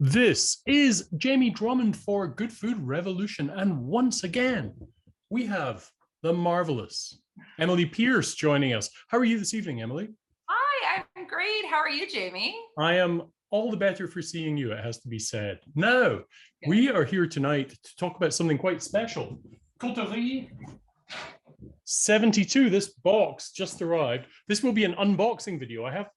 This is Jamie Drummond for Good Food Revolution. And once again, we have the marvelous Emily Pearce joining us. How are you this evening, Emily? Hi, I'm great. How are you, Jamie? I am all the better for seeing you, it has to be said. Now, Good. we are here tonight to talk about something quite special. Coterie 72, this box just arrived. This will be an unboxing video. I have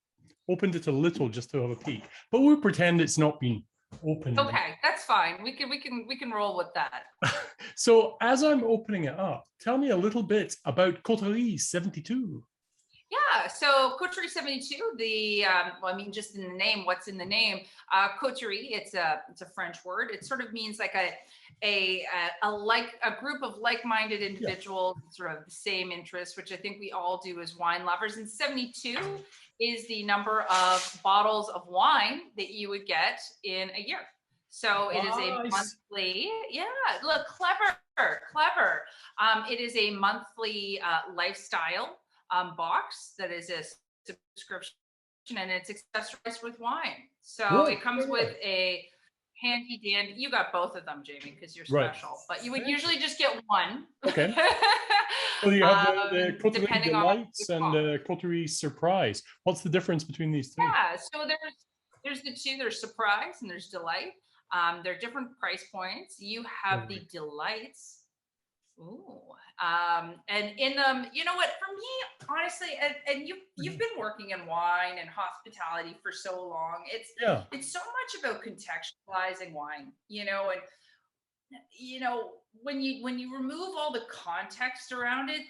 opened it a little just to have a peek, but we'll pretend it's not been opened. Okay, that's fine. We can roll with that. So as I'm opening it up, tell me a little bit about Coterie 72. Yeah, so Coterie 72, well, I mean, just in the name, what's in the name? Coterie, it's a French word. It sort of means like a group of like-minded individuals, sort of the same interests, which I think we all do as wine lovers. And 72 is the number of bottles of wine that you would get in a year. So it is a monthly, look, clever. It is a monthly lifestyle box that is a subscription, and it's accessorized with wine. So it comes with a handy dandy. You got both of them, Jamie, because you're special. But you would usually just get one. Okay. So you have the Coterie Delights and the Coterie Surprise. What's the difference between these two? Yeah, so there's the two. There's Surprise and there's Delight. They're different price points. You have the Delights. Ooh. And in them, you know what, for me, honestly, and you've been working in wine and hospitality for so long, it's so much about contextualizing wine, and when you remove all the context around it,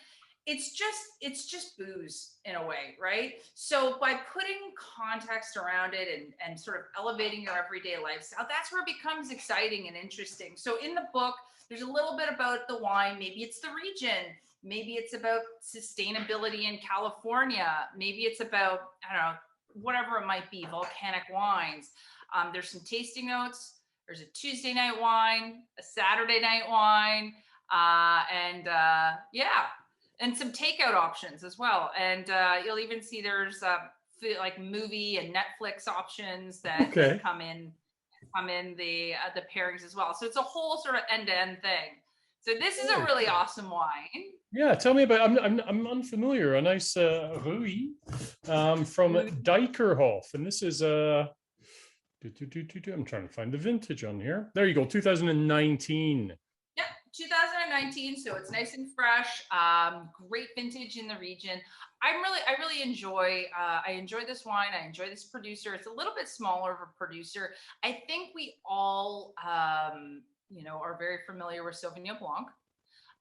it's just booze in a way, right? So by putting context around it and sort of elevating your everyday lifestyle, that's where it becomes exciting and interesting. So in the book, there's a little bit about the wine. Maybe it's the region. Maybe it's about sustainability in California. Maybe it's about, I don't know, whatever it might be, volcanic wines. There's some tasting notes. There's a Tuesday night wine, a Saturday night wine, and some takeout options as well. And you'll even see there's like movie and Netflix options that come in the pairings as well. So it's a whole sort of end-to-end thing. So this is a really awesome wine. Yeah, tell me about. I'm unfamiliar. A nice Reuilly from Dyckerhoff, and this is I'm trying to find the vintage on here. There you go, 2019. Yep, 2019. So it's nice and fresh. Great vintage in the region. I really enjoy. I enjoy this wine. I enjoy this producer. It's a little bit smaller of a producer. I think we all, are very familiar with Sauvignon Blanc.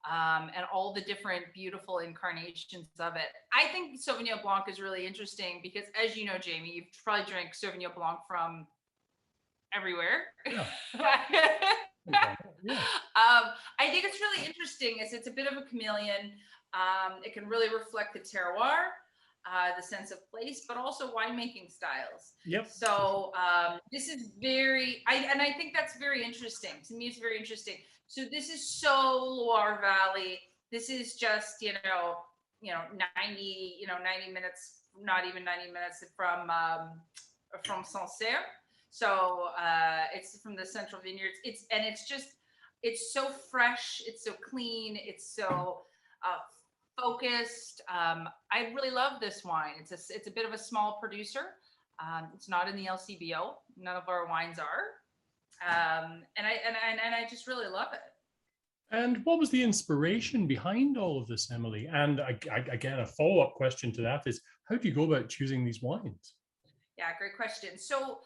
And all the different beautiful incarnations of it. I think Sauvignon Blanc is really interesting because, as you know, Jamie, you've probably drank Sauvignon Blanc from everywhere. Yeah. I think it's really interesting as it's a bit of a chameleon. It can really reflect the terroir, the sense of place, but also winemaking styles. Yep. So this is I think that's very interesting. To me, it's very interesting. So this is so Loire Valley. This is just 90 minutes, not even 90 minutes from Sancerre. So it's from the Central Vineyards. It's so fresh. It's so clean. It's so focused. I really love this wine. It's a bit of a small producer. It's not in the LCBO. None of our wines are. And I just really love it. And what was the inspiration behind all of this, Emily? And again, a follow-up question to that is, how do you go about choosing these wines? Yeah, great question. So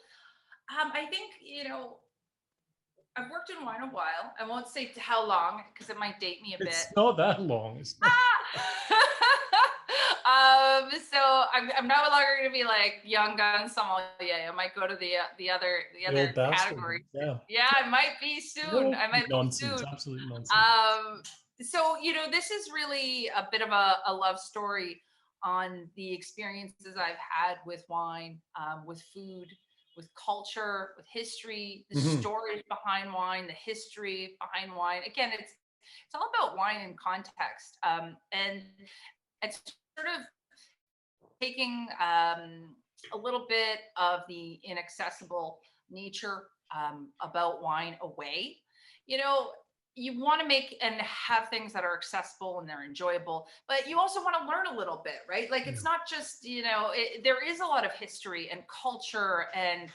I think, I've worked in wine a while. I won't say how long because it might date me a bit. It's not that long. So I'm no longer going to be like young gun sommelier. I might go to the other category. Yeah, I might be soon. Nonsense, absolute nonsense. So this is really a bit of a love story on the experiences I've had with wine, with food, with culture, with history, the stories behind wine, the history behind wine. Again, it's all about wine in context, and it's sort of taking a little bit of the inaccessible nature, about wine away. You know, you want to make and have things that are accessible and they're enjoyable, but you also want to learn a little bit, right? Like it's not just, there is a lot of history and culture and,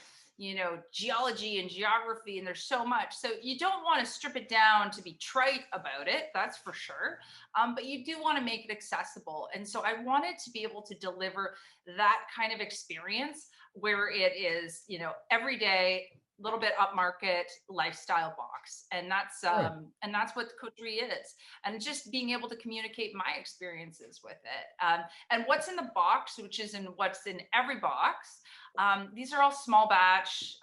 geology and geography, and there's so much. So you don't want to strip it down to be trite about it, that's for sure. But you do want to make it accessible. And so I wanted to be able to deliver that kind of experience where it is, every day, little bit upmarket lifestyle box, and that's what Coterie is, and just being able to communicate my experiences with it, and what's in the box, which is in what's in every box. These are all small batch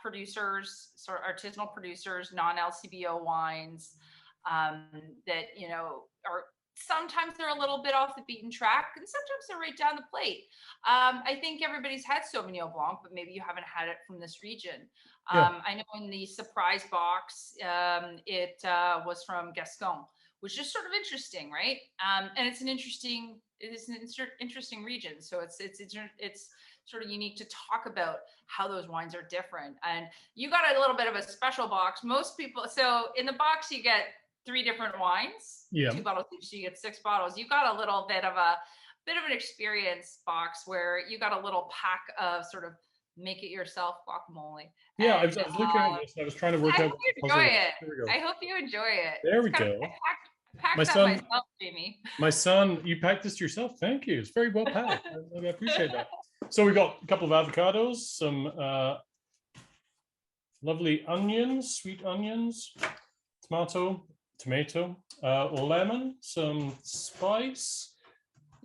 producers, sort of artisanal producers, non-LCBO wines, that are sometimes they're a little bit off the beaten track, and sometimes they're right down the plate. I think everybody's had Sauvignon Blanc, but maybe you haven't had it from this region. I know in the surprise box, it was from Gascon, which is sort of interesting, right? And it's an interesting region. So it's sort of unique to talk about how those wines are different. And you got a little bit of a special box. Most people, so in the box you get 3 different wines, 2 bottles each, so you get 6 bottles. You got a little bit of an experience box where you got a little pack of sort of make it yourself guacamole. Yeah, I was looking at this. I was trying to work out. I hope you enjoy it. There we go. I packed that myself, Jamie. My son, you packed this yourself. Thank you. It's very well packed. I appreciate that. So we got a couple of avocados, some lovely onions, sweet onions, tomato, lemon, some spice,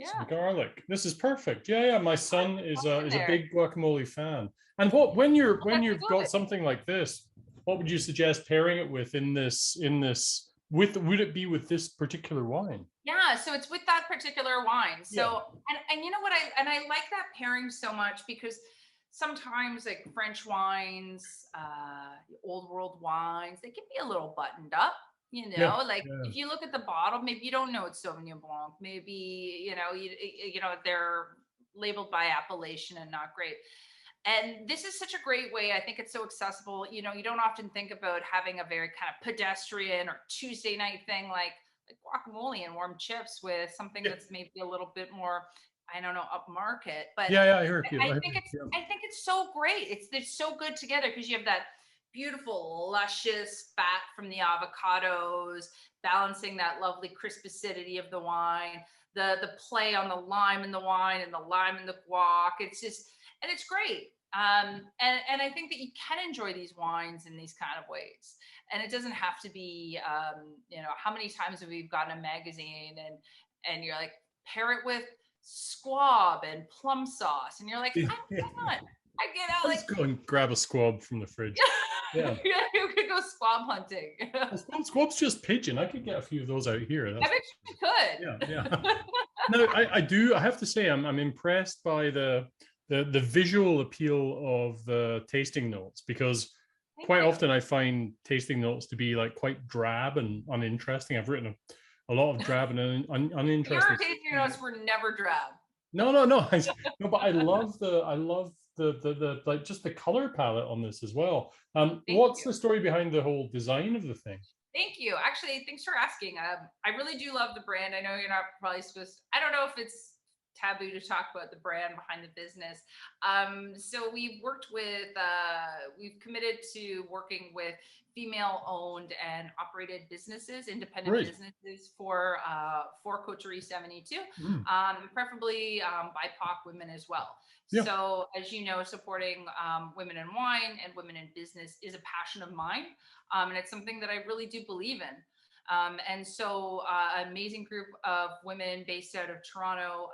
some garlic. This is perfect. Yeah. My son is a big guacamole fan. And when you've got something like this, what would you suggest pairing it with would it be with this particular wine? Yeah, so it's with that particular wine. So and you know what, I like that pairing so much, because sometimes like French wines, old world wines, they can be a little buttoned up. If you look at the bottle, maybe you don't know it's Sauvignon Blanc. Maybe, they're labeled by appellation and not great. And this is such a great way. I think it's so accessible. You don't often think about having a very kind of pedestrian or Tuesday night thing like guacamole and warm chips with something that's maybe a little bit more, I don't know, upmarket. But I heard you. I think it's so great. It's so good together, because you have that beautiful, luscious fat from the avocados, balancing that lovely crispy acidity of the wine, the play on the lime in the wine and the lime in the guac. And it's great. And I think that you can enjoy these wines in these kind of ways. And it doesn't have to be, how many times have we gotten a magazine and you're like, pair it with squab and plum sauce. And you're like, Let's go and grab a squab from the fridge. Yeah. You could go squab hunting. Squab's just pigeon. I could get a few of those out here. I bet you could. Yeah. No, I do. I have to say, I'm impressed by the visual appeal of the tasting notes, because quite often I find tasting notes to be like quite drab and uninteresting. I've written a lot of drab and uninteresting. Your tasting notes were never drab. No. But I love the like just the color palette on this as well. What's the story behind the whole design of the thing? Thank you. Actually, thanks for asking. I really do love the brand. I know you're not probably supposed to, I don't know if it's taboo to talk about the brand behind the business. So we've committed to working with female-owned and operated businesses, independent businesses for Coterie 72, preferably BIPOC women as well. Yeah. So as you know, supporting women in wine and women in business is a passion of mine, and it's something that I really do believe in. And so an amazing group of women based out of Toronto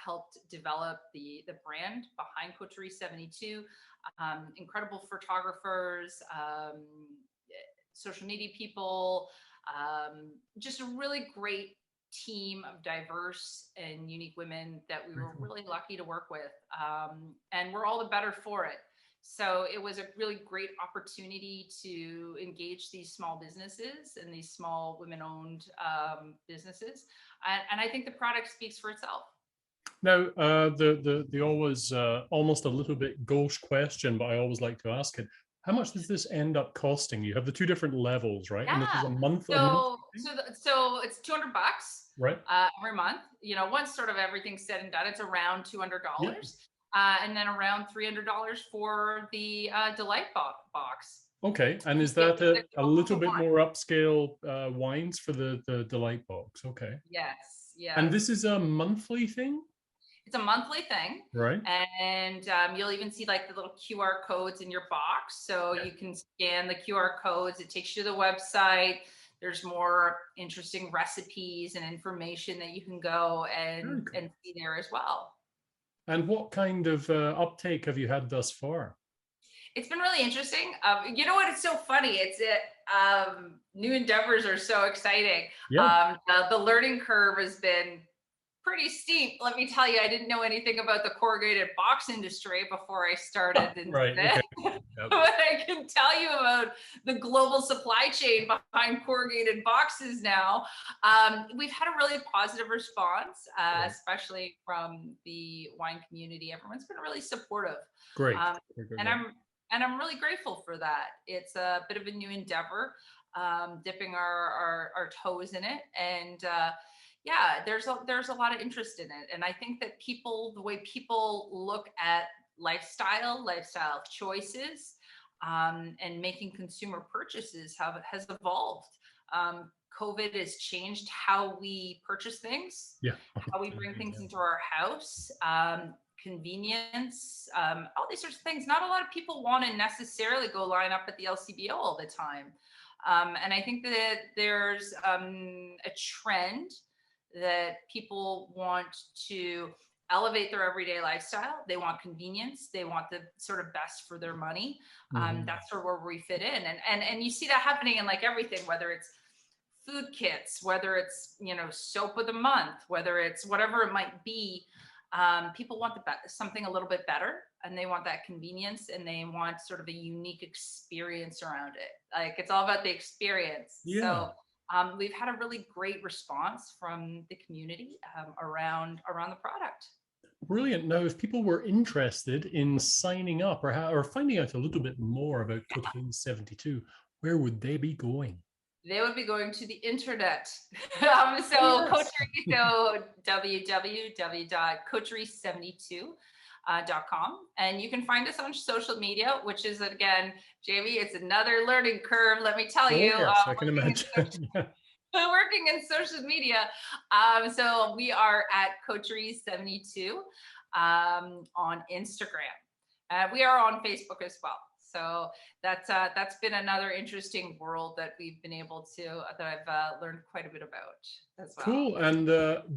helped develop the brand behind Coterie 72. Incredible photographers, social media people, just a really great team of diverse and unique women that we were really lucky to work with. And we're all the better for it. So it was a really great opportunity to engage these small businesses and these small women-owned businesses. And I think the product speaks for itself. Now, the always almost a little bit gauche question, but I always like to ask it. How much does this end up costing? You have the two different levels, right? Yeah. And this is a month. So it's $200, right? Every month. You know, once sort of everything's said and done, it's around $200. Yeah. And then around $300 for the Delight box. Okay, and is that a little bit more upscale wines for the Delight box? Okay. Yes, yeah. And this is a monthly thing? It's a monthly thing. Right. And you'll even see like the little QR codes in your box. So you can scan the QR codes. It takes you to the website. There's more interesting recipes and information that you can go and see there as well. And what kind of uptake have you had thus far? It's been really interesting. You know what? It's so funny. New endeavors are so exciting. Yeah. The learning curve has been pretty steep. Let me tell you, I didn't know anything about the corrugated box industry before I started. Right. Okay. Yep. But I can tell you about the global supply chain behind corrugated boxes now. We've had a really positive response, especially from the wine community. Everyone's been really supportive. Great. And I'm really grateful for that. It's a bit of a new endeavor, dipping our toes in it. And yeah, there's a lot of interest in it. And I think that the way people look at lifestyle choices, and making consumer purchases has evolved. COVID has changed how we purchase things, how we bring things into our house, convenience, all these sorts of things. Not a lot of people want to necessarily go line up at the LCBO all the time. And I think that there's a trend that people want to elevate their everyday lifestyle. They want convenience. They want the sort of best for their money. That's sort of where we fit in. And you see that happening in like everything, whether it's food kits, whether it's, soap of the month, whether it's whatever it might be. People want something a little bit better, and they want that convenience, and they want sort of a unique experience around it. Like, it's all about the experience. So we've had a really great response from the community around the product. Brilliant. Now, if people were interested in signing up or finding out a little bit more about Coterie 72, where would they be going? They would be going to the internet. www.coterie72.com. And you can find us on social media, which is, again, Jamie, it's another learning curve, let me tell you. Yes, I can imagine. Working in social media. So we are at Coterie 72 on Instagram. We are on Facebook as well. So that's been another interesting world that we've been able to, that I've learned quite a bit about as well. Cool. And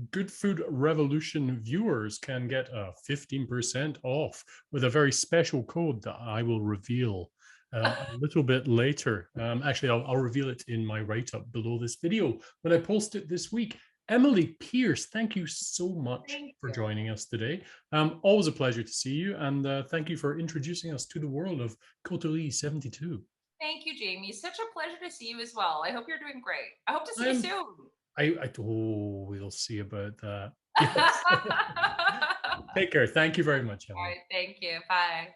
Good Food Revolution viewers can get 15% off with a very special code that I will reveal a little bit later. Actually, I'll reveal it in my write-up below this video when I post it this week. Emily Pearce, thank you so much for joining us today. Always a pleasure to see you, and thank you for introducing us to the world of Coterie 72. Thank you, Jamie. Such a pleasure to see you as well. I hope you're doing great. I hope to see you soon. We'll see about that. Yes. Take care. Thank you very much, Emily. All right, thank you. Bye.